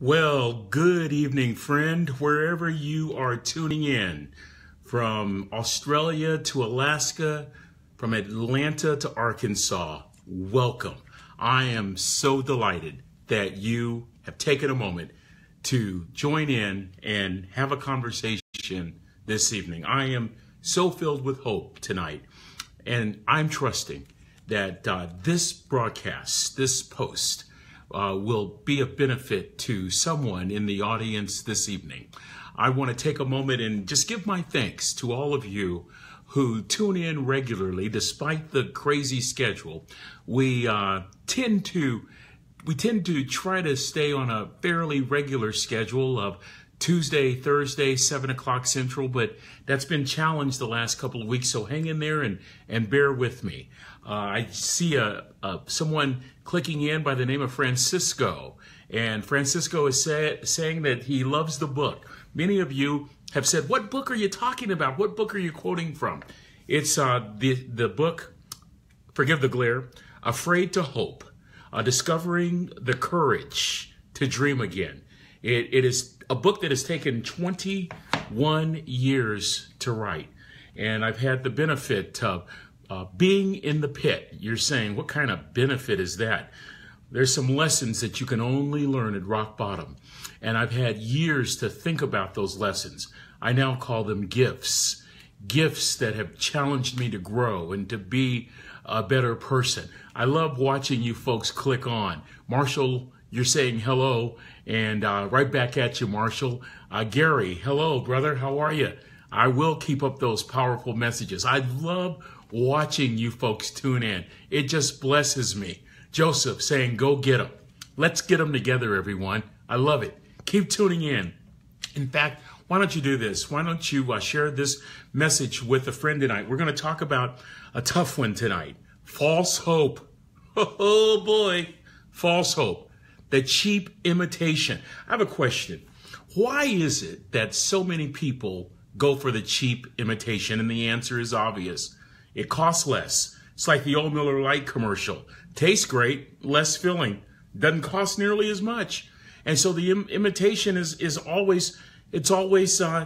Well, good evening, friend, wherever you are tuning in, from Australia to Alaska, from Atlanta to Arkansas. Welcome. I am so delighted that you have taken a moment to join in and have a conversation this evening. I am so filled with hope tonight, and I'm trusting that this broadcast, this post, will be of benefit to someone in the audience this evening. I want to take a moment and just give my thanks to all of you who tune in regularly despite the crazy schedule. We tend to try to stay on a fairly regular schedule of Tuesday, Thursday, 7 o'clock Central, but that's been challenged the last couple of weeks, so hang in there and bear with me. I see someone clicking in by the name of Francisco, and Francisco is saying that he loves the book. Many of you have said, what book are you talking about? What book are you quoting from? It's the book, forgive the glare, Afraid to Hope, Discovering the Courage to Dream Again. It is a book that has taken 21 years to write, and I've had the benefit of being in the pit. You're saying, what kind of benefit is that? There's some lessons that you can only learn at rock bottom, and I've had years to think about those lessons. I now call them gifts, gifts that have challenged me to grow and to be a better person. I love watching you folks click on. Marshall, you're saying hello, and right back at you, Marshall. Gary, hello, brother. How are you? I will keep up those powerful messages. I love watching you folks tune in. It just blesses me. Joseph saying, go get them. Let's get them together, everyone. I love it. Keep tuning in. In fact, why don't you do this? Why don't you share this message with a friend tonight? We're going to talk about a tough one tonight. False hope. Oh, boy. False hope. The cheap imitation. I have a question. Why is it that so many people go for the cheap imitation? And the answer is obvious. It costs less. It's like the old Miller Lite commercial. Tastes great, less filling. Doesn't cost nearly as much. And so the imitation is always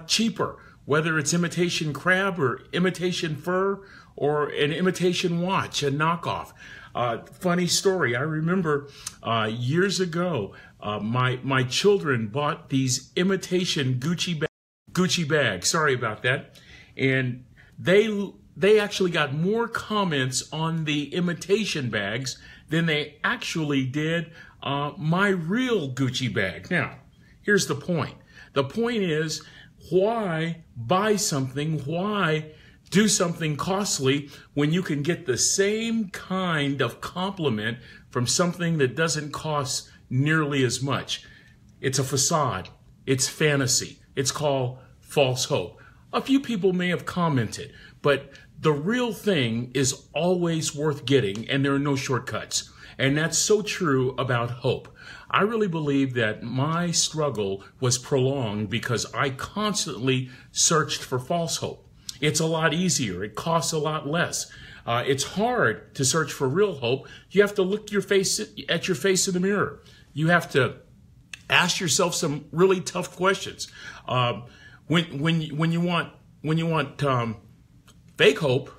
cheaper, whether it's imitation crab or imitation fur or an imitation watch, a knockoff. Funny story. I remember years ago, my children bought these imitation Gucci bags. Sorry about that. And they actually got more comments on the imitation bags than they actually did my real Gucci bag. Now, here's the point. The point is, why buy something? Why do something costly when you can get the same kind of compliment from something that doesn't cost nearly as much? It's a facade. It's fantasy. It's called false hope. A few people may have commented, but the real thing is always worth getting, and there are no shortcuts. And that's so true about hope. I really believe that my struggle was prolonged because I constantly searched for false hope. It's a lot easier. It costs a lot less. It's hard to search for real hope. You have to look at your face in the mirror. You have to ask yourself some really tough questions. When you want fake hope,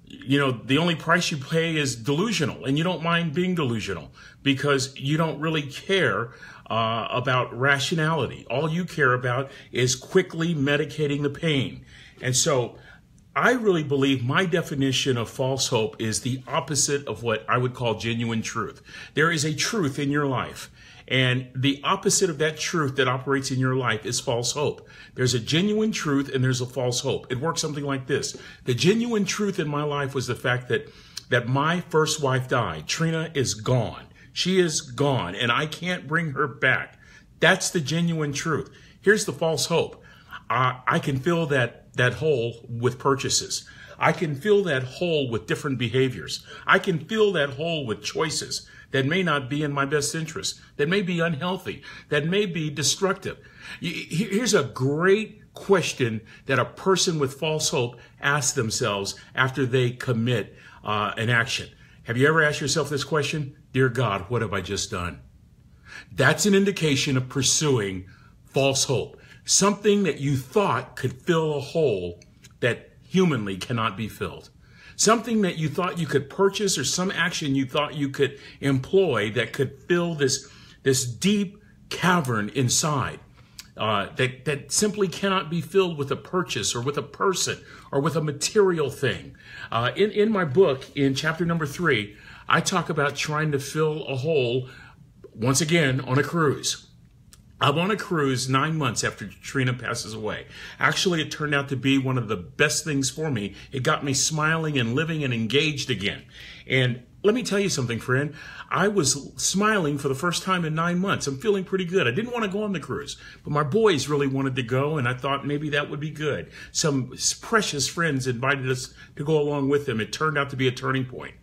you know, the only price you pay is delusional, and you don't mind being delusional because you don't really care about rationality. All you care about is quickly medicating the pain. And so I really believe my definition of false hope is the opposite of what I would call genuine truth. There is a truth in your life, and the opposite of that truth that operates in your life is false hope. There's a genuine truth and there's a false hope. It works something like this. The genuine truth in my life was the fact that my first wife died. Trina is gone. She is gone, and I can't bring her back. That's the genuine truth. Here's the false hope. I can fill that hole with purchases. I can fill that hole with different behaviors. I can fill that hole with choices that may not be in my best interest, that may be unhealthy, that may be destructive. Here's a great question that a person with false hope asks themselves after they commit an action. Have you ever asked yourself this question? Dear God, what have I just done? That's an indication of pursuing false hope, something that you thought could fill a hole that humanly cannot be filled. Something that you thought you could purchase, or some action you thought you could employ that could fill this deep cavern inside that simply cannot be filled with a purchase or with a person or with a material thing. In my book, in chapter number 3, I talk about trying to fill a hole, once again, on a cruise. I'm on a cruise 9 months after Katrina passes away. Actually, it turned out to be one of the best things for me. It got me smiling and living and engaged again. And let me tell you something, friend. I was smiling for the first time in 9 months. I'm feeling pretty good. I didn't want to go on the cruise, but my boys really wanted to go, and I thought maybe that would be good. Some precious friends invited us to go along with them. It turned out to be a turning point.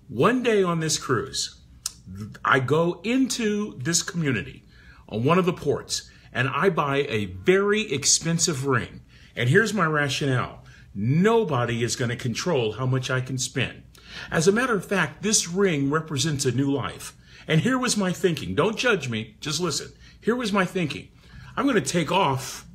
One day on this cruise, I go into this community on one of the ports, and I buy a very expensive ring. And here's my rationale. Nobody is going to control how much I can spend. As a matter of fact, this ring represents a new life. And here was my thinking. Don't judge me, just listen. Here was my thinking. I'm going to take off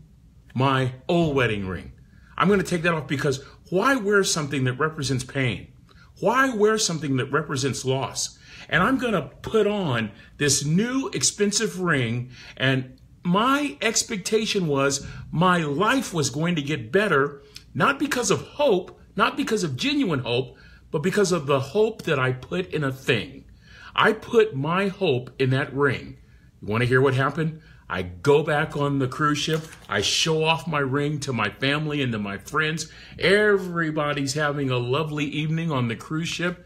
my old wedding ring. I'm going to take that off because why wear something that represents pain? Why wear something that represents loss? And I'm going to put on this new expensive ring, and my expectation was my life was going to get better, not because of hope, not because of genuine hope, but because of the hope that I put in a thing. I put my hope in that ring. You want to hear what happened? I go back on the cruise ship. I show off my ring to my family and to my friends. Everybody's having a lovely evening on the cruise ship.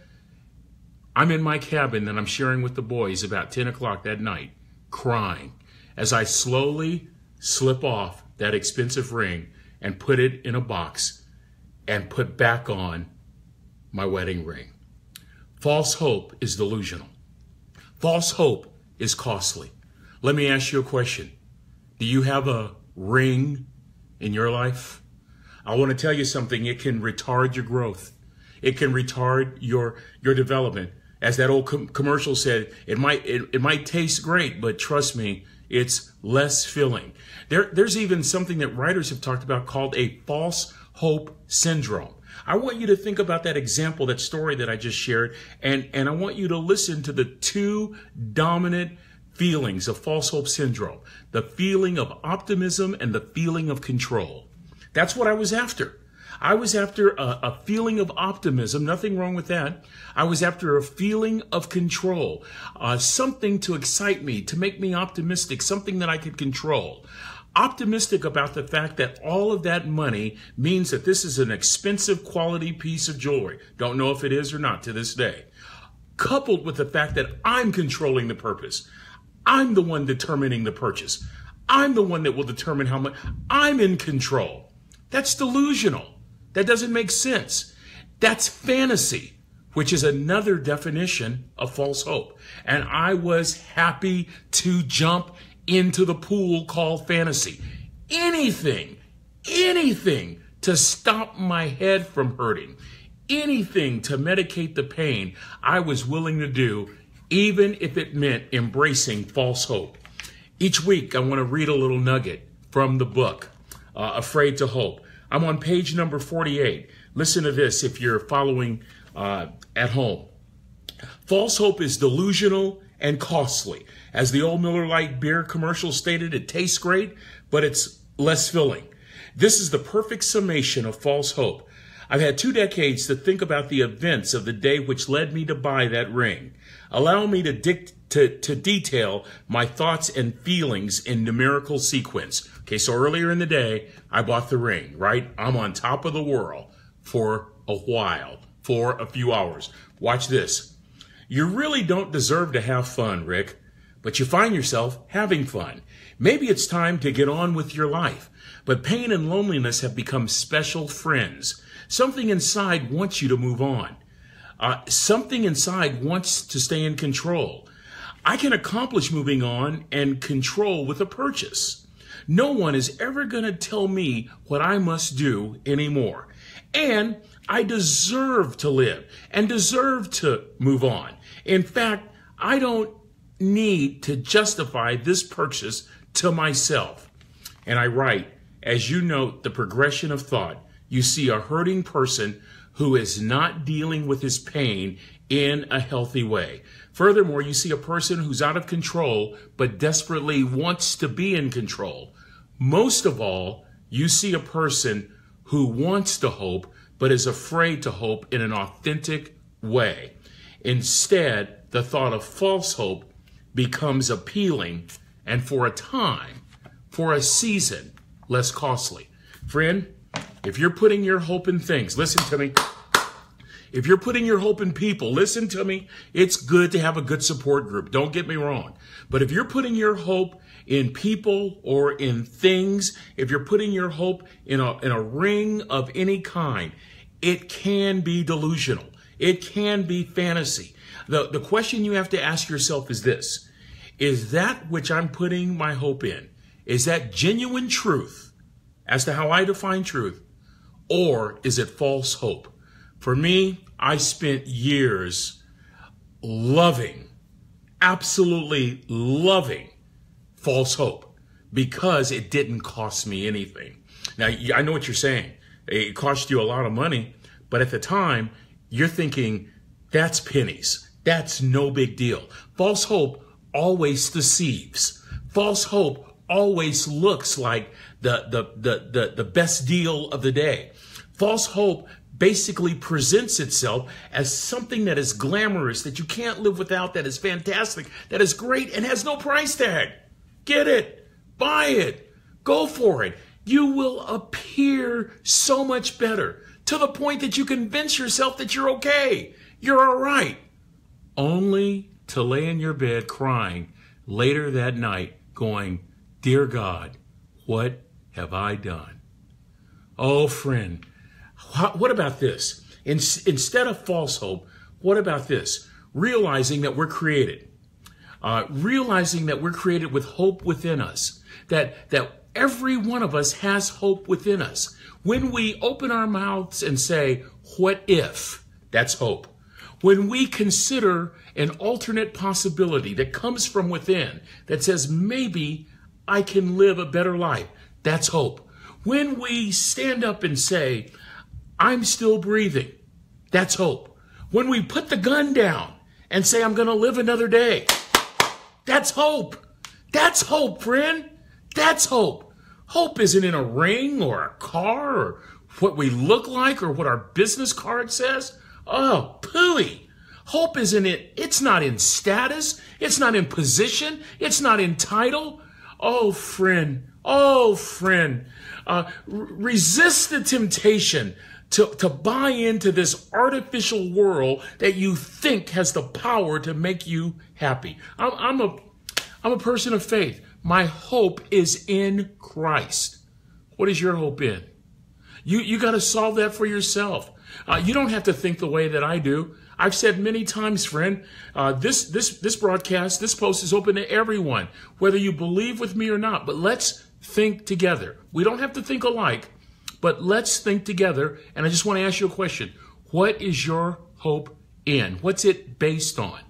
I'm in my cabin that I'm sharing with the boys about 10 o'clock that night, crying as I slowly slip off that expensive ring and put it in a box and put back on my wedding ring. False hope is delusional. False hope is costly. Let me ask you a question. Do you have a ring in your life? I want to tell you something. It can retard your growth. It can retard your development. As that old commercial said, it might taste great, but trust me, it's less filling. There's even something that writers have talked about called a false hope syndrome. I want you to think about that example, that story that I just shared, and I want you to listen to the two dominant feelings of false hope syndrome, the feeling of optimism and the feeling of control. That's what I was after. I was after a feeling of optimism, nothing wrong with that. I was after a feeling of control, something to excite me, to make me optimistic, something that I could control. Optimistic about the fact that all of that money means that this is an expensive quality piece of jewelry. Don't know if it is or not to this day. Coupled with the fact that I'm controlling the purpose. I'm the one determining the purchase. I'm the one that will determine how much. I'm in control. That's delusional. That doesn't make sense. That's fantasy, which is another definition of false hope. And I was happy to jump into the pool called fantasy. Anything to stop my head from hurting, anything to medicate the pain, I was willing to do, even if it meant embracing false hope. Each week, I want to read a little nugget from the book, Afraid to Hope. I'm on page number 48. Listen to this if you're following at home. False hope is delusional and costly. As the old Miller Lite beer commercial stated, it tastes great, but it's less filling. This is the perfect summation of false hope. I've had 2 decades to think about the events of the day which led me to buy that ring. Allow me to detail my thoughts and feelings in numerical sequence. Okay, so earlier in the day, I bought the ring, right? I'm on top of the world for a while, for a few hours. Watch this. You really don't deserve to have fun, Rick, but you find yourself having fun. Maybe it's time to get on with your life, but pain and loneliness have become special friends. Something inside wants you to move on. Something inside wants to stay in control. I can accomplish moving on and control with a purchase. No one is ever going to tell me what I must do anymore. And I deserve to live and deserve to move on. In fact, I don't need to justify this purchase to myself. And I write, as you note the progression of thought, you see a hurting person who is not dealing with his pain in a healthy way. Furthermore, you see a person who's out of control but desperately wants to be in control. Most of all, you see a person who wants to hope but is afraid to hope in an authentic way. Instead, the thought of false hope becomes appealing and for a time, for a season, less costly. Friend, if you're putting your hope in things, listen to me. If you're putting your hope in people, listen to me. It's good to have a good support group. Don't get me wrong. But if you're putting your hope in people or in things, if you're putting your hope in a ring of any kind, it can be delusional. It can be fantasy. The question you have to ask yourself is this: is that which I'm putting my hope in, is that genuine truth as to how I define truth, or is it false hope? For me, I spent years absolutely loving false hope because it didn't cost me anything. Now, I know what you're saying. It cost you a lot of money, but at the time, you're thinking, that's pennies. That's no big deal. False hope always deceives. False hope always looks like the best deal of the day. False hope basically presents itself as something that is glamorous, that you can't live without, that is fantastic, that is great, and has no price tag. Get it, buy it, go for it. You will appear so much better to the point that you convince yourself that you're okay, you're all right, only to lay in your bed crying later that night going, "Dear God, what have I done?" Oh, friend, what about this? Instead of false hope, what about this? Realizing that we're created. Realizing that we're created with hope within us. That every one of us has hope within us. When we open our mouths and say, "What if?" That's hope. When we consider an alternate possibility that comes from within, that says, maybe I can live a better life, that's hope. When we stand up and say, "I'm still breathing," that's hope. When we put the gun down and say, "I'm going to live another day," that's hope. That's hope, friend. That's hope. Hope isn't in a ring or a car or what we look like or what our business card says. Oh, pooey. Hope isn't it. It's not in status. It's not in position. It's not in title. Oh, friend. Oh, friend. Resist the temptation to buy into this artificial world that you think has the power to make you happy. I'm a person of faith. My hope is in Christ. What is your hope in? You got to solve that for yourself. You don't have to think the way that I do. I've said many times, friend, this broadcast, this post is open to everyone, whether you believe with me or not. But let's think together. We don't have to think alike, but let's think together. And I just want to ask you a question. What is your hope in? What's it based on?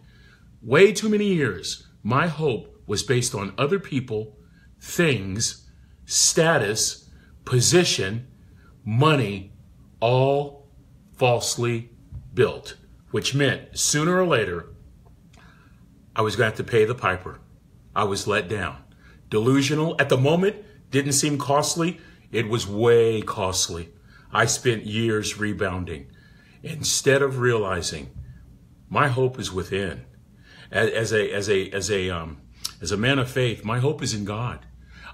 Way too many years, my hope was based on other people, things, status, position, money, all falsely built, which meant sooner or later, I was going to have to pay the piper. I was let down. Delusional at the moment didn't seem costly. It was way costly. I spent years rebounding instead of realizing my hope is within. As a man of faith, my hope is in God.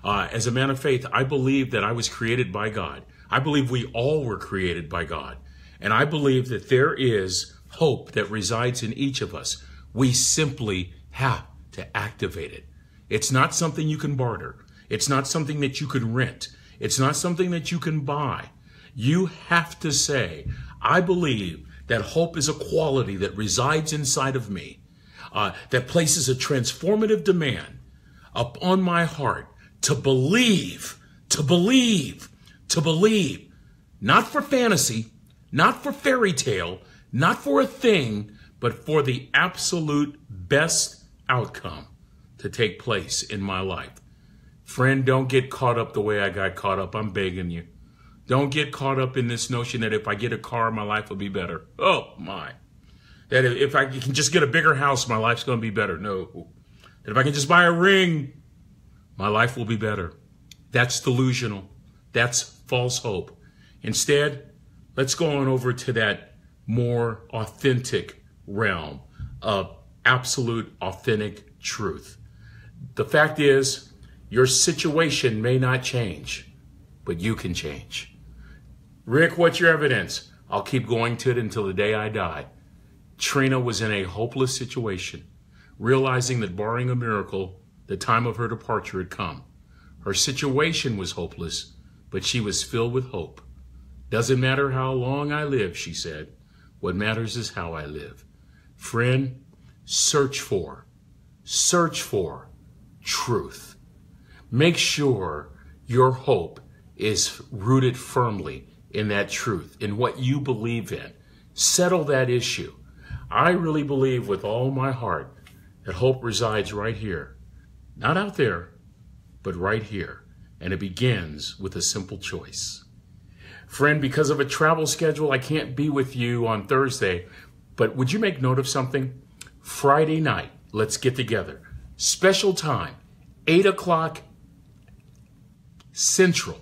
As a man of faith, I believe that I was created by God. I believe we all were created by God. And I believe that there is hope that resides in each of us. We simply have to activate it. It's not something you can barter. It's not something that you can rent. It's not something that you can buy. You have to say, I believe that hope is a quality that resides inside of me, that places a transformative demand upon my heart to believe, not for fantasy, not for fairy tale, not for a thing, but for the absolute best outcome to take place in my life. Friend, don't get caught up the way I got caught up. I'm begging you. Don't get caught up in this notion that if I get a car, my life will be better. Oh, my. That if I can just get a bigger house, my life's going to be better. No. That if I can just buy a ring, my life will be better. That's delusional. That's false hope. Instead, let's go on over to that more authentic realm of absolute authentic truth. The fact is, your situation may not change, but you can change. Rick, what's your evidence? I'll keep going to it until the day I die. Trina was in a hopeless situation, realizing that barring a miracle, the time of her departure had come. Her situation was hopeless, but she was filled with hope. Doesn't matter how long I live, she said. What matters is how I live. Friend, search for truth. Make sure your hope is rooted firmly in that truth, in what you believe in. Settle that issue. I really believe with all my heart that hope resides right here. Not out there, but right here. And it begins with a simple choice. Friend, because of a travel schedule, I can't be with you on Thursday, but would you make note of something? Friday night, let's get together. Special time, 8 o'clock Central.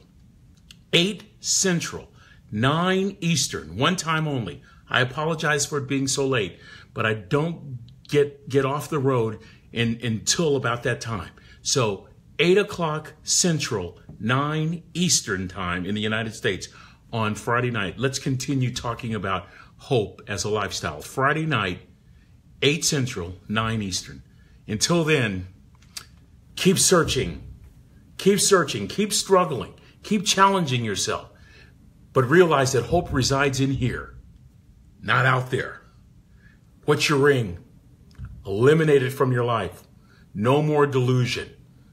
8 Central, 9 Eastern, one time only. I apologize for it being so late, but I don't get off the road until about that time. So 8 o'clock Central, 9 Eastern time in the United States on Friday night. Let's continue talking about hope as a lifestyle. Friday night, 8 Central, 9 Eastern. Until then, keep searching, keep struggling, keep challenging yourself, but realize that hope resides in here, not out there. What's your ring? Eliminate it from your life. No more delusion,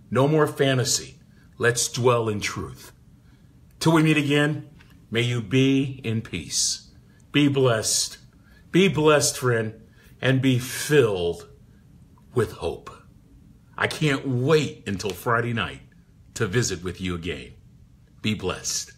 no more fantasy. Let's dwell in truth. Till we meet again, may you be in peace. Be blessed, friend, and be filled with hope. I can't wait until Friday night to visit with you again. Be blessed.